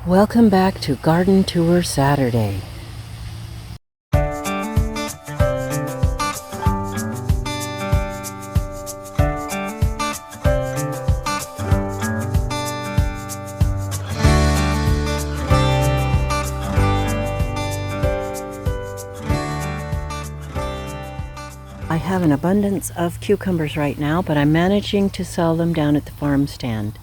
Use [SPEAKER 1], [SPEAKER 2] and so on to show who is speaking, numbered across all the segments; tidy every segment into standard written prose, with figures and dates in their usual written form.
[SPEAKER 1] Welcome back to Garden Tour Saturday. I have an abundance of cucumbers right now, but I'm managing to sell them down at the farm stand.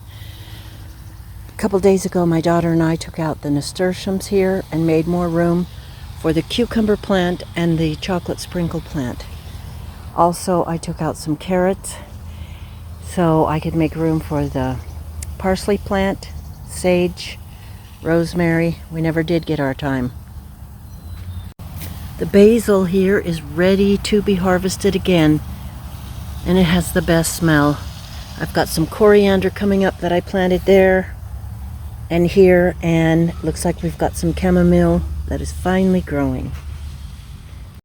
[SPEAKER 1] A couple days ago, my daughter and I took out the nasturtiums here and made more room for the cucumber plant and the chocolate sprinkle plant. Also, I took out some carrots so I could make room for the parsley plant, sage, rosemary. We never did get our time. The basil here is ready to be harvested again, and it has the best smell. I've got some coriander coming up that I planted there and here, and looks like we've got some chamomile that is finally growing.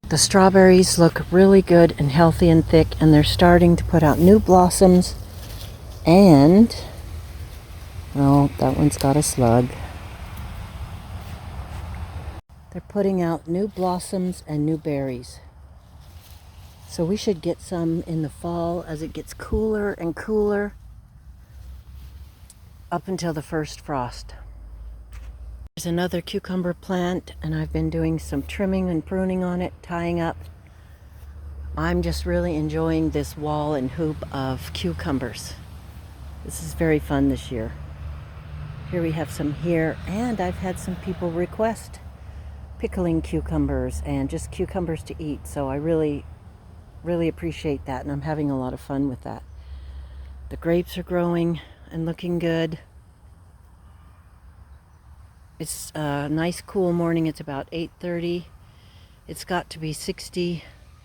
[SPEAKER 1] The strawberries look really good and healthy and thick, and they're starting to put out new blossoms. And, oh, that one's got a slug. They're putting out new blossoms and new berries. So we should get some in the fall as it gets cooler and cooler up until the first frost. There's another cucumber plant, and I've been doing some trimming and pruning on it, tying up. I'm just really enjoying this wall and hoop of cucumbers. This is very fun this year. Here we have some here, and I've had some people request pickling cucumbers and just cucumbers to eat, so I really appreciate that, and I'm having a lot of fun with that. The grapes are growing and looking good. It's a nice cool morning. It's about 8:30. It's got to be 60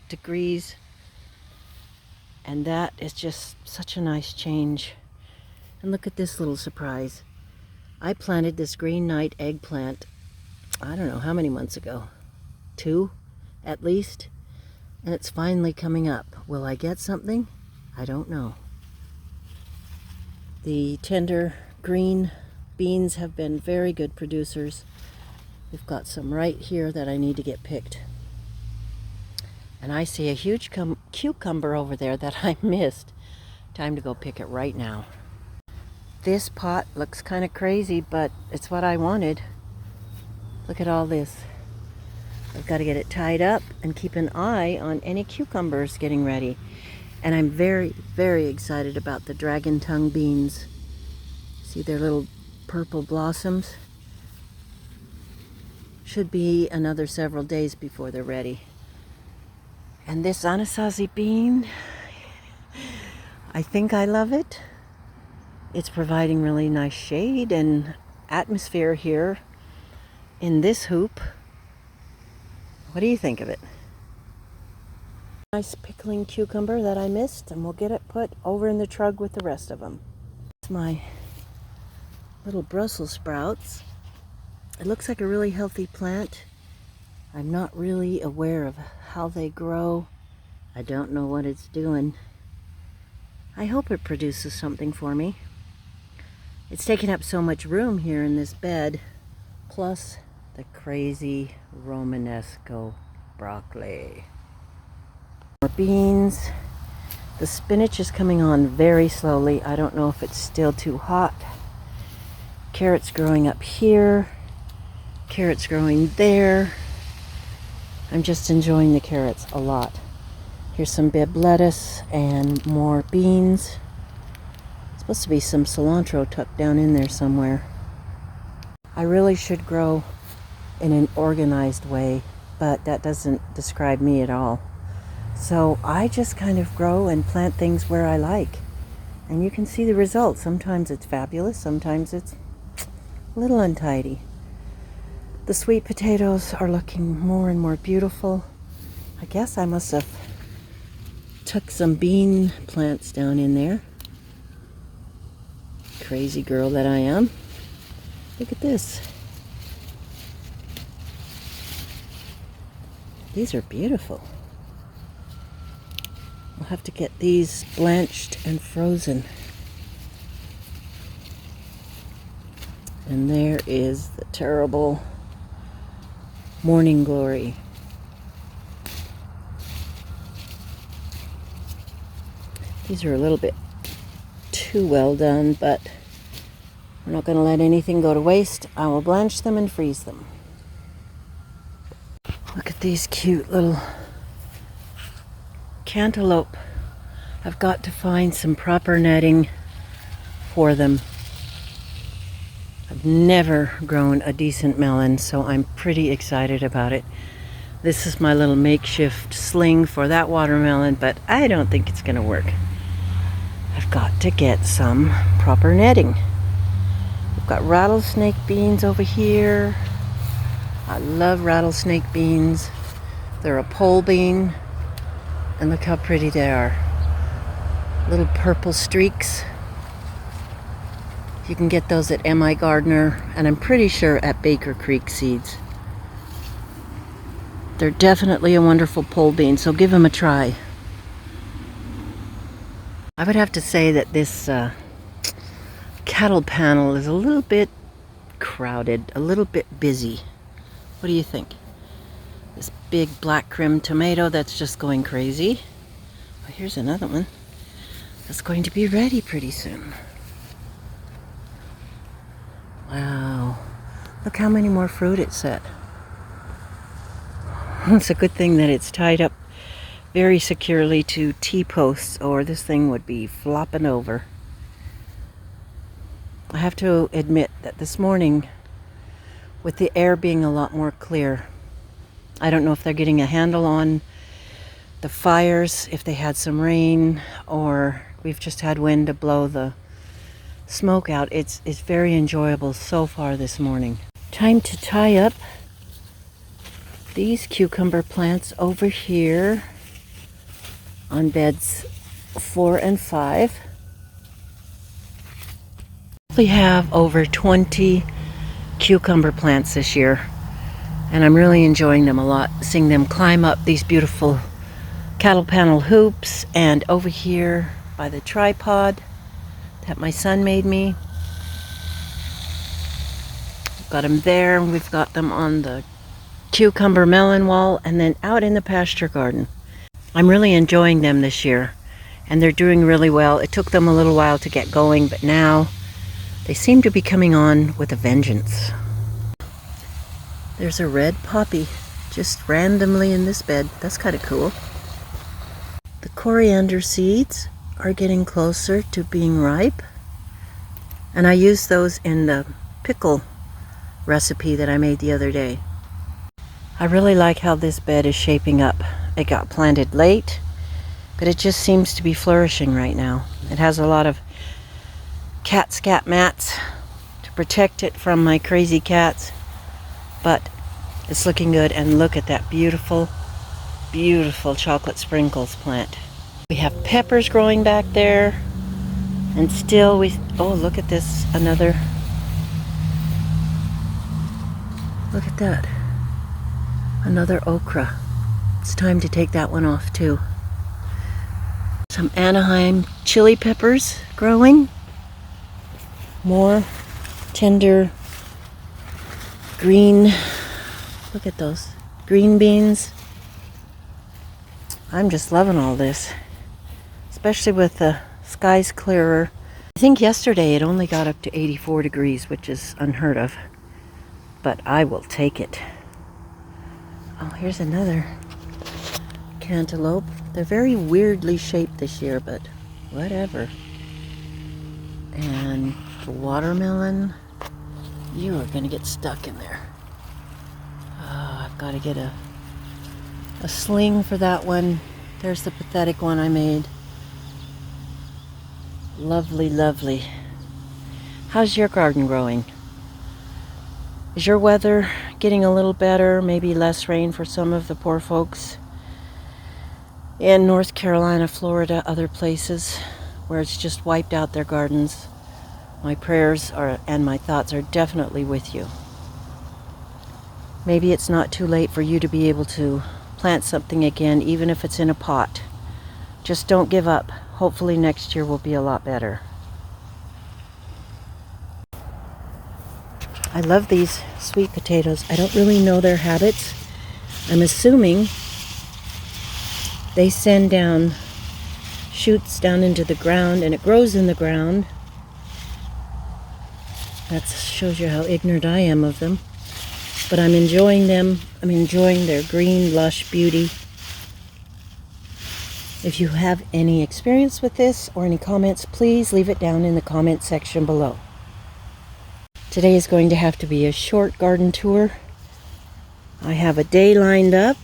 [SPEAKER 1] degrees, and that is just such a nice change. And look at this little surprise. I planted this green night eggplant, I don't know how many months ago, 2 at least, and it's finally coming up. Will I get something? I don't know. The tender green beans have been very good producers. We've got some right here that I need to get picked. And I see a huge cucumber over there that I missed. Time to go pick it right now. This pot looks kind of crazy, but it's what I wanted. Look at all this. I've got to get it tied up and keep an eye on any cucumbers getting ready. And I'm very excited about the dragon tongue beans. See their little purple blossoms? Should be another several days before they're ready. And this Anasazi bean, I think I love it. It's providing really nice shade and atmosphere here in this hoop. What do you think of it? Nice pickling cucumber that I missed, and we'll get it put over in the truck with the rest of them. It's my little Brussels sprouts. It looks like a really healthy plant. I'm not really aware of how they grow. I don't know what it's doing. I hope it produces something for me. It's taking up so much room here in this bed, plus the crazy Romanesco broccoli. More beans. The spinach is coming on very slowly. I don't know if it's still too hot. Carrots growing up here. Carrots growing there. I'm just enjoying the carrots a lot. Here's some Bibb lettuce and more beans. Supposed to be some cilantro tucked down in there somewhere. I really should grow in an organized way, but that doesn't describe me at all. So I just kind of grow and plant things where I like. And you can see the results. Sometimes it's fabulous, sometimes it's a little untidy. The sweet potatoes are looking more and more beautiful. I guess I must have tucked some bean plants down in there. Crazy girl that I am. Look at this. These are beautiful. We'll have to get these blanched and frozen. And there is the terrible morning glory. These are a little bit too well done, but we're not going to let anything go to waste. I will blanch them and freeze them. Look at these cute little cantaloupe. I've got to find some proper netting for them. I've never grown a decent melon, so I'm pretty excited about it. This is my little makeshift sling for that watermelon, but I don't think it's going to work. I've got to get some proper netting. We've got rattlesnake beans over here. I love rattlesnake beans. They're a pole bean, and look how pretty they are. Little purple streaks. You can get those at M.I. Gardner, and I'm pretty sure at Baker Creek Seeds. They're definitely a wonderful pole bean, so give them a try. I would have to say that this cattle panel is a little bit crowded, a little bit busy. What do you think? This big black crim tomato that's just going crazy. Oh, here's another one that's going to be ready pretty soon. Wow, look how many more fruit it set. It's a good thing that it's tied up very securely to T-posts, or this thing would be flopping over. I have to admit that this morning, with the air being a lot more clear, I don't know if they're getting a handle on the fires, if they had some rain, or we've just had wind to blow the smoke out. It's very enjoyable so far this morning. Time to tie up these cucumber plants over here on beds 4 and 5. We have over 20 cucumber plants this year, and I'm really enjoying them a lot, seeing them climb up these beautiful cattle panel hoops, and over here by the tripod that my son made me. We've got them there, and we've got them on the cucumber melon wall, and then out in the pasture garden. I'm really enjoying them this year, and they're doing really well. It took them a little while to get going, but now they seem to be coming on with a vengeance. There's a red poppy just randomly in this bed. That's kind of cool. The coriander seeds are getting closer to being ripe, and I used those in the pickle recipe that I made the other day. I really like how this bed is shaping up. It got planted late, but it just seems to be flourishing right now. It has a lot of cat scat mats to protect it from my crazy cats, but it's looking good. And look at that beautiful, beautiful chocolate sprinkles plant. We have peppers growing back there, and still oh, look at this, another, look at that, another okra. It's time to take that one off too. Some Anaheim chili peppers growing. More tender green, look at those green beans. I'm just loving all this, especially with the skies clearer. I think yesterday it only got up to 84 degrees, which is unheard of, but I will take it. Oh, here's another cantaloupe. They're very weirdly shaped this year, but whatever. And the watermelon, you are going to get stuck in there. Oh, I've got to get a sling for that one. There's the pathetic one I made. Lovely, lovely. How's your garden growing? Is your weather getting a little better? Maybe less rain for some of the poor folks in North Carolina, Florida, other places where it's just wiped out their gardens. My prayers are, and my thoughts are definitely with you. Maybe it's not too late for you to be able to plant something again, even if it's in a pot. Just don't give up. Hopefully next year will be a lot better. I love these sweet potatoes. I don't really know their habits. I'm assuming they send down shoots down into the ground and it grows in the ground. That shows you how ignorant I am of them. But I'm enjoying them. I'm enjoying their green, lush beauty. If you have any experience with this or any comments, please leave it down in the comment section below. Today is going to have to be a short garden tour. I have a day lined up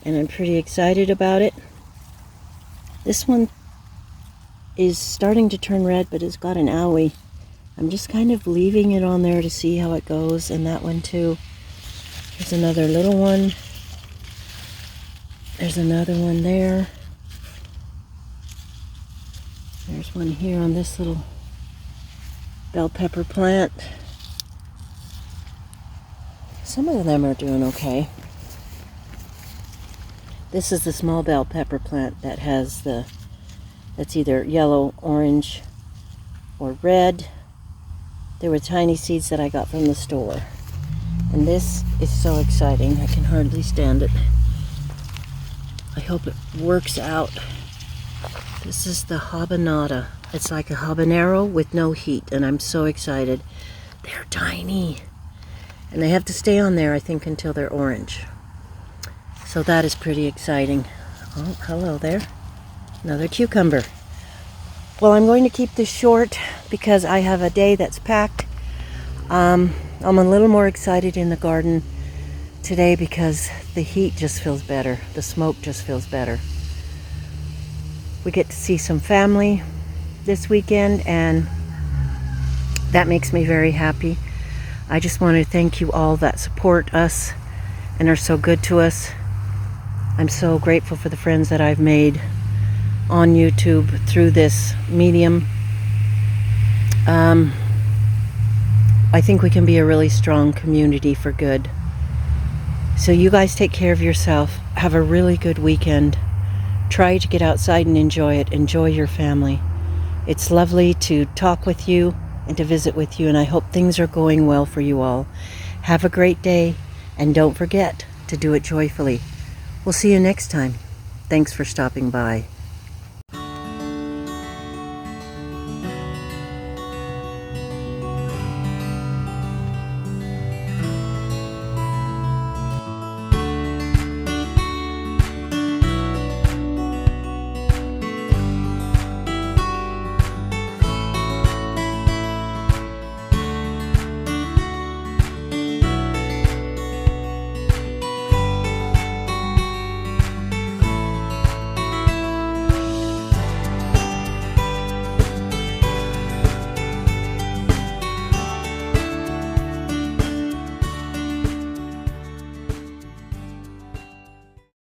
[SPEAKER 1] and I'm pretty excited about it. This one is starting to turn red, but it's got an owie. I'm just kind of leaving it on there to see how it goes, and that one too. There's another little one. There's another one there. There's one here on this little bell pepper plant. Some of them are doing okay. This is the small bell pepper plant that has that's either yellow, orange, or red. There were tiny seeds that I got from the store. And this is so exciting. I can hardly stand it. I hope it works out. This is the habanada. It's like a habanero with no heat, and I'm so excited. They're tiny. And they have to stay on there, I think, until they're orange. So that is pretty exciting. Oh, hello there. Another cucumber. Well, I'm going to keep this short because I have a day that's packed. I'm a little more excited in the garden today because the heat just feels better. The smoke just feels better. We get to see some family this weekend, and that makes me very happy. I just want to thank you all that support us and are so good to us. I'm so grateful for the friends that I've made on YouTube through this medium. I think we can be a really strong community for good. So you guys take care of yourself. Have a really good weekend. Try to get outside and enjoy it. Enjoy your family. It's lovely to talk with you and to visit with you, and I hope things are going well for you all. Have a great day, and don't forget to do it joyfully. We'll see you next time. Thanks for stopping by.